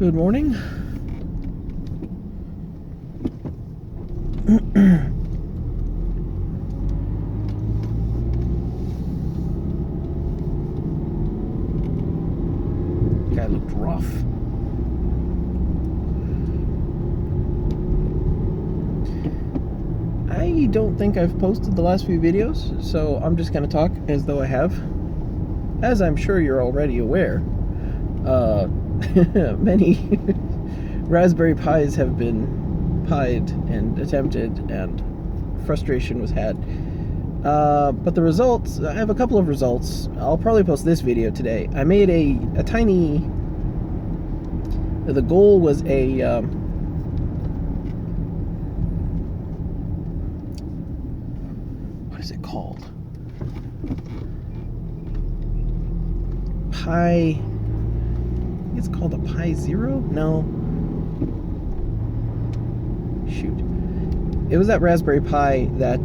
Good morning. Guy looked rough. I don't think I've posted the last few videos, so I'm just going to talk as though I have. As I'm sure you're already aware, many Raspberry Pis have been pied and attempted, and frustration was had. But the results, I have a couple of results. I'll probably post this video today. I made a tiny, the goal was a, what is it called? Pi, I think it's called a Pi Zero? No. Shoot. It was that Raspberry Pi that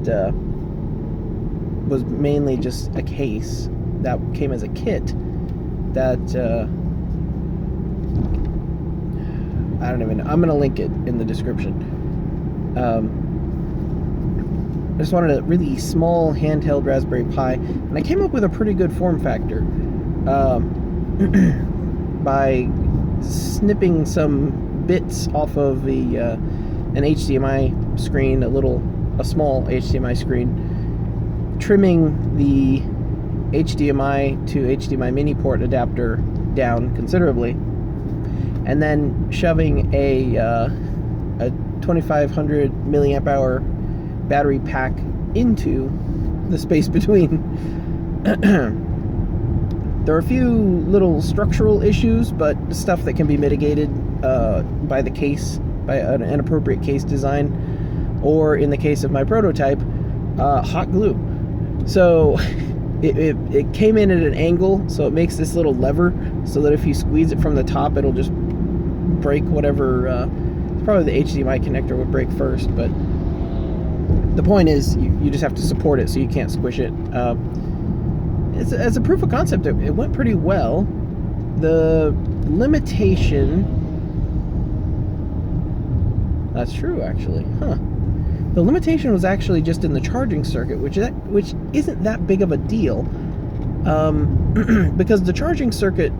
was mainly just a case that came as a kit that, I don't even know. I'm going to link it in the description. I just wanted a really small handheld Raspberry Pi, and I came up with a pretty good form factor. By snipping some bits off of an HDMI screen, a small HDMI screen, trimming the HDMI to HDMI mini port adapter down considerably, and then shoving a 2500 milliamp hour battery pack into the space between. There are a few little structural issues, but stuff that can be mitigated by the case, by an appropriate case design, or in the case of my prototype, hot glue. So it came in at an angle, so it makes this little lever so that if you squeeze it from the top, it'll just break whatever, probably the HDMI connector would break first, but the point is you just have to support it so you can't squish it. As a proof of concept, it went pretty well. The limitation... That's true, actually. Huh. The limitation was actually just in the charging circuit, which isn't that big of a deal. Because the charging circuit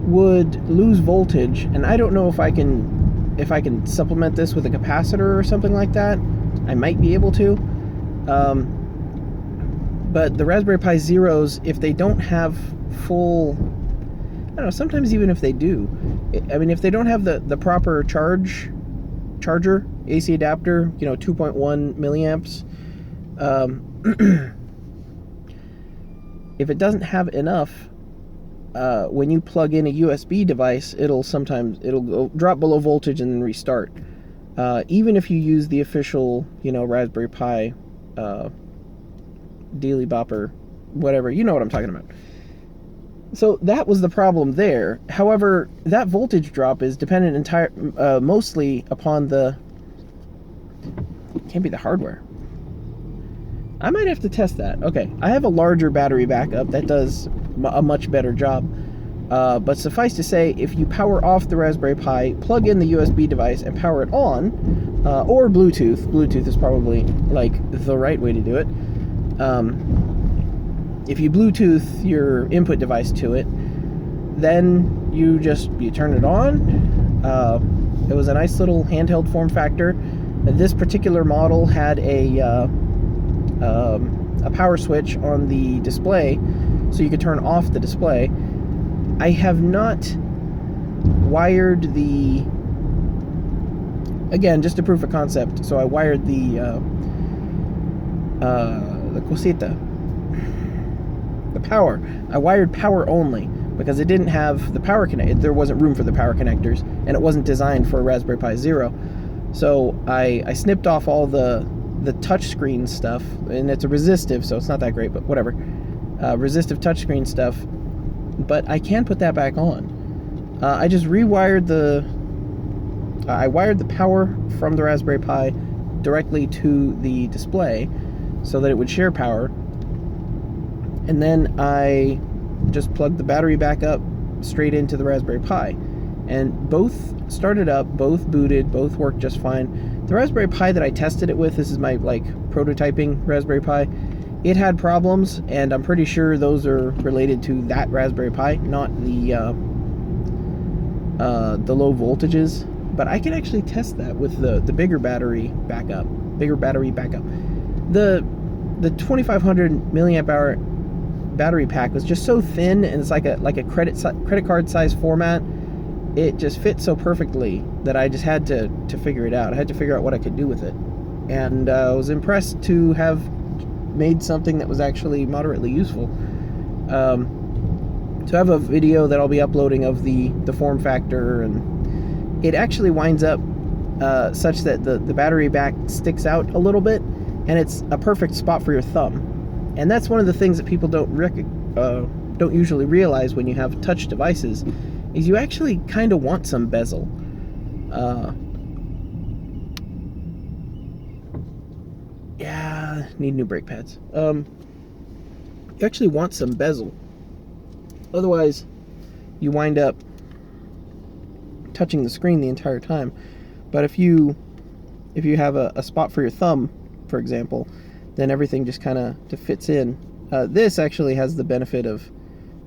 would lose voltage, and I don't know if I can supplement this with a capacitor or something like that. I might be able to. But the Raspberry Pi Zeros, if they don't have full... I don't know, sometimes even if they do. I mean, if they don't have the proper charger, AC adapter, 2.1 milliamps, if it doesn't have enough, when you plug in a USB device, it'll drop below voltage and then restart. Even if you use the official, Raspberry Pi Daily Bopper, whatever, you know what I'm talking about. So that was the problem there. However, that voltage drop is dependent mostly upon can't be the hardware. I might have to test that. Okay, I have a larger battery backup that does a much better job. But suffice to say, if you power off the Raspberry Pi, plug in the USB device, and power it on, or Bluetooth. Bluetooth is probably the right way to do it. If you Bluetooth your input device to it, then you turn it on. It was a nice little handheld form factor. This particular model had a power switch on the display, so you could turn off the display. I have not wired again, just a proof of concept, so I wired the cosita, the power. I wired power only because it didn't have the power connect. There wasn't room for the power connectors, and it wasn't designed for a Raspberry Pi Zero. So I snipped off all the touchscreen stuff, and it's a resistive, so it's not that great, but whatever. Resistive touchscreen stuff, but I can put that back on. I just rewired I wired the power from the Raspberry Pi directly to the display so that it would share power, and then I just plugged the battery back up straight into the Raspberry Pi. and both started up, both booted, both worked just fine. The Raspberry Pi that I tested it with, this is my like prototyping Raspberry Pi, it had problems, and I'm pretty sure those are related to that Raspberry Pi, not the low voltages. But I can actually test that with the bigger battery backup. The 2500 milliamp hour battery pack was just so thin, and it's like a credit card size format. It just fit so perfectly that I just had to figure it out. I had to figure out what I could do with it, and I was impressed to have made something that was actually moderately useful. So I have a video that I'll be uploading of the form factor, and it actually winds up such that the battery back sticks out a little bit, and it's a perfect spot for your thumb. And that's one of the things that people don't usually realize when you have touch devices, is you actually kind of want some bezel. Yeah, need new brake pads. You actually want some bezel. Otherwise, you wind up touching the screen the entire time. But if you have a spot for your thumb, for example, then everything just kind of fits in. This actually has the benefit of,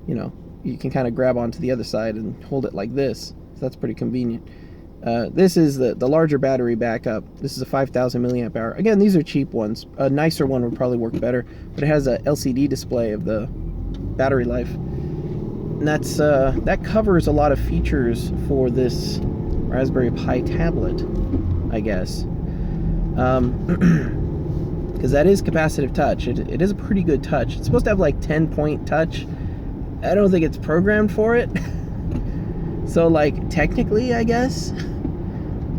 you can kind of grab onto the other side and hold it like this. So that's pretty convenient. This is the larger battery backup. This is a 5000 milliamp hour. Again, these are cheap ones. A nicer one would probably work better, but it has a LCD display of the battery life. And that covers a lot of features for this Raspberry Pi tablet, I guess. Because that is capacitive touch. It is a pretty good touch. It's supposed to have like 10-point touch. I don't think it's programmed for it. So like technically, I guess.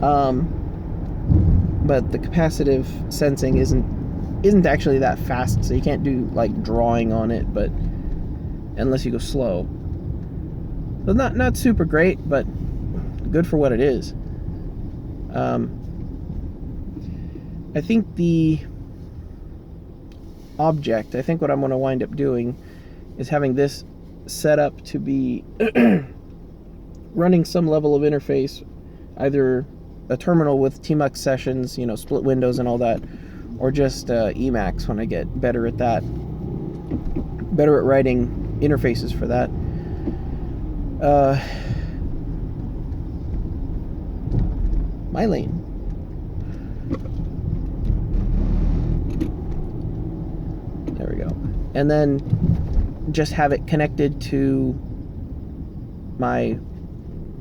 But the capacitive sensing isn't actually that fast, so you can't do like drawing on it, but unless you go slow. So not super great, but good for what it is. I think what I'm going to wind up doing is having this set up to be running some level of interface, either a terminal with TMUX sessions, split windows and all that, or just Emacs when I get better at that, better at writing interfaces for that. My lane. There we go. And then just have it connected to my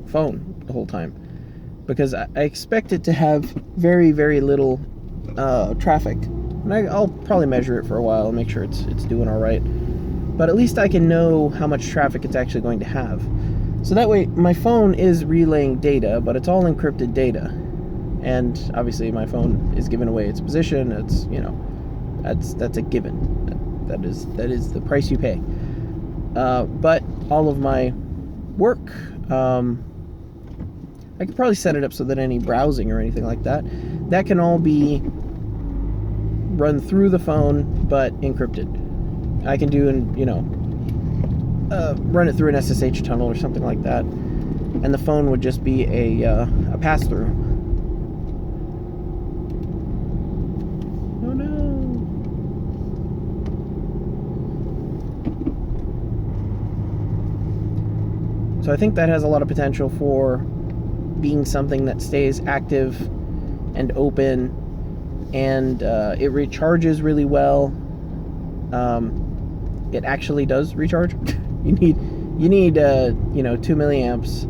phone the whole time, because I expect it to have very, very little traffic. And I'll probably measure it for a while and make sure it's doing all right. But at least I can know how much traffic it's actually going to have. So that way, my phone is relaying data, but it's all encrypted data. And obviously, my phone is giving away its position. It's, that's a given. That is the price you pay. But all of my work, I could probably set it up so that any browsing or anything like that can all be run through the phone, but encrypted. I can do, run it through an SSH tunnel or something like that, and the phone would just be a pass-through. Oh no! So I think that has a lot of potential for being something that stays active and open, and it recharges really well. It actually does recharge. You need 2 milliamps,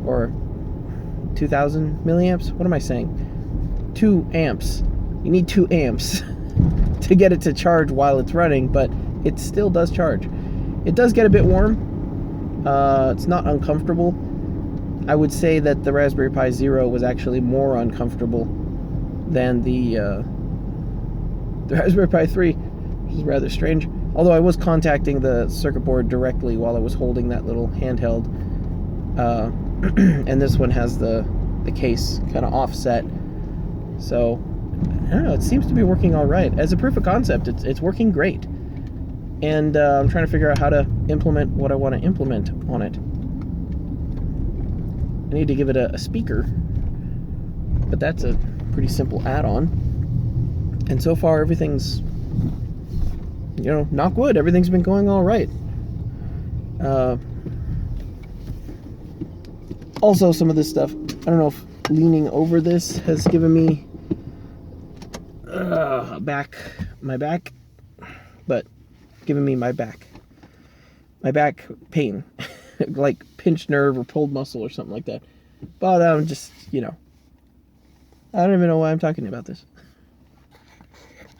or 2000 milliamps. What am I saying? 2 amps. You need 2 amps to get it to charge while it's running, but it still does charge. It does get a bit warm. It's not uncomfortable. I would say that the Raspberry Pi Zero was actually more uncomfortable than the Raspberry Pi 3, which is rather strange. Although I was contacting the circuit board directly while I was holding that little handheld. And this one has the case kind of offset. So, I don't know, it seems to be working all right. As a proof of concept, it's working great. and I'm trying to figure out how to implement what I want to implement on it. I need to give it a speaker, but that's a pretty simple add-on. And so far, everything's, you know, knock wood, everything's been going all right. Also, some of this stuff, I don't know if leaning over this has given me my back, but giving me my back pain, like pinched nerve or pulled muscle or something like that. But I'm just, you know, I don't even know why I'm talking about this.